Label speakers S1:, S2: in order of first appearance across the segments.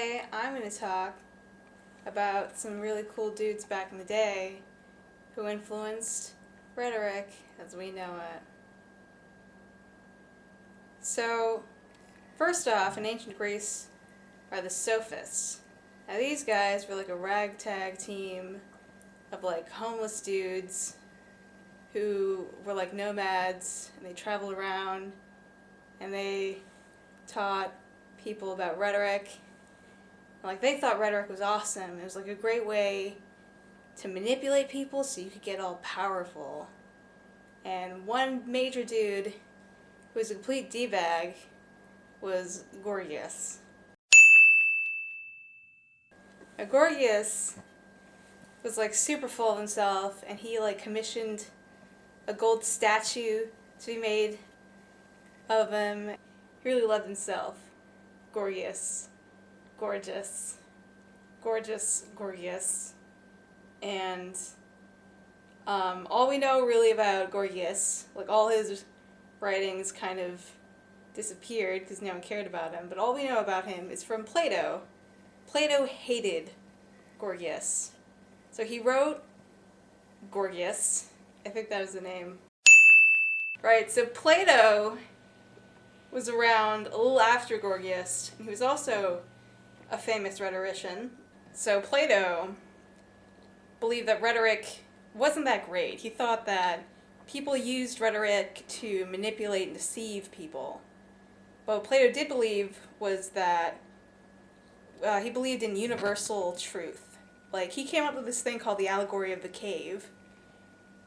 S1: today I'm going to talk about some really cool dudes back in the day who influenced rhetoric as we know it. So, first off, in ancient Greece are the Sophists. Now these guys were like a ragtag team of like homeless dudes who were like nomads, and they traveled around and they taught people about rhetoric. Like, they thought rhetoric was awesome. It was like a great way to manipulate people so you could get all powerful. And one major dude who was a complete D-bag was Gorgias. Now, Gorgias was like super full of himself, and he like commissioned a gold statue to be made of him. He really loved himself. Gorgias. Gorgeous. Gorgeous Gorgias. And all we know really about Gorgias, like all his writings kind of disappeared because no one cared about him, but all we know about him is from Plato. Plato hated Gorgias. So he wrote Gorgias. I think that was the name. Right, so Plato was around a little after Gorgias, and he was also a famous rhetorician. So Plato believed that rhetoric wasn't that great. He thought that people used rhetoric to manipulate and deceive people. But what Plato did believe was that he believed in universal truth. Like, he came up with this thing called the allegory of the cave.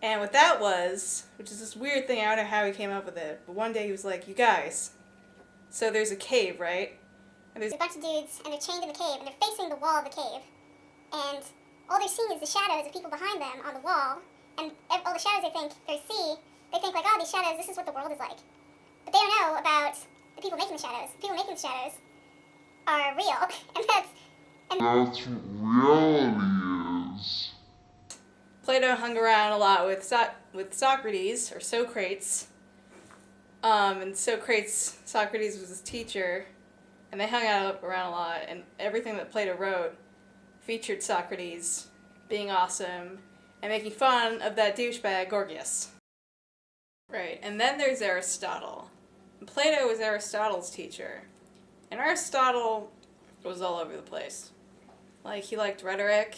S1: And what that was, which is this weird thing, I don't know how he came up with it, but one day he was like, you guys, so there's a cave, right? And
S2: there's a bunch of dudes, and they're chained in the cave, and they're facing the wall of the cave. And all they're seeing is the shadows of people behind them on the wall. And all the shadows they think like, oh, these shadows, this is what the world is like. But they don't know about the people making the shadows. The people making the shadows are real, and that's reality is.
S1: Plato hung around a lot with Socrates, or Socrates. And Socrates was his teacher, and they hung out around a lot, and everything that Plato wrote featured Socrates being awesome and making fun of that douchebag Gorgias. Right, and then there's Aristotle. And Plato was Aristotle's teacher, and Aristotle was all over the place. Like, he liked rhetoric,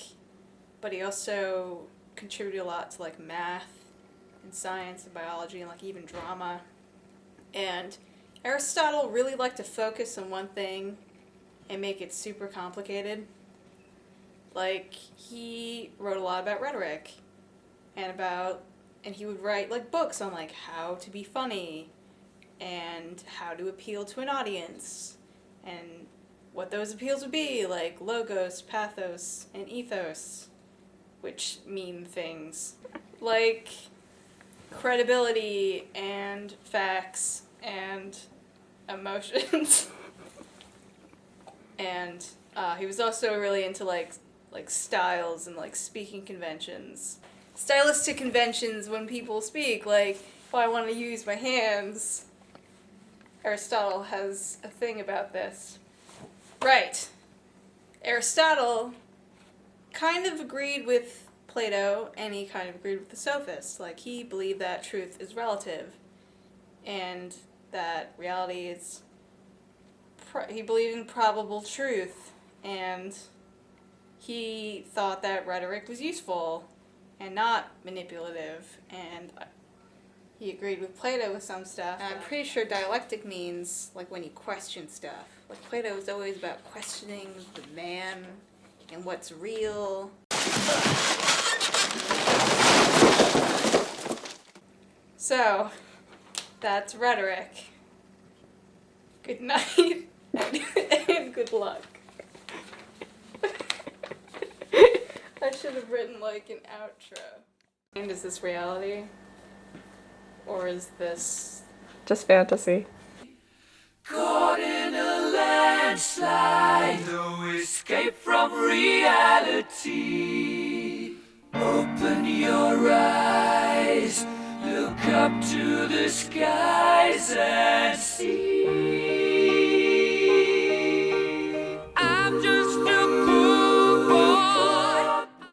S1: but he also contributed a lot to like math and science and biology and like even drama. And Aristotle really liked to focus on one thing and make it super complicated. Like, he wrote a lot about rhetoric and he would write like books on like how to be funny and how to appeal to an audience and what those appeals would be, like logos, pathos, and ethos, which mean things like credibility and facts and emotions. And he was also really into like styles and like speaking conventions. Stylistic conventions when people speak, like, oh, I want to use my hands. Aristotle has a thing about this. Right. Aristotle kind of agreed with Plato, and he kind of agreed with the Sophists. Like, he believed that truth is relative, and that reality is... he believed in probable truth, and he thought that rhetoric was useful and not manipulative, and he agreed with Plato with some stuff. And I'm pretty sure dialectic means, like, when you question stuff. Like, Plato was always about questioning the man and what's real. So, that's rhetoric. Good night, and good luck. I should have written, like, an outro. And is this reality? Or is this
S3: just fantasy?
S4: Caught in a landslide, no escape from reality. Open your eyes, look up to the skies and see.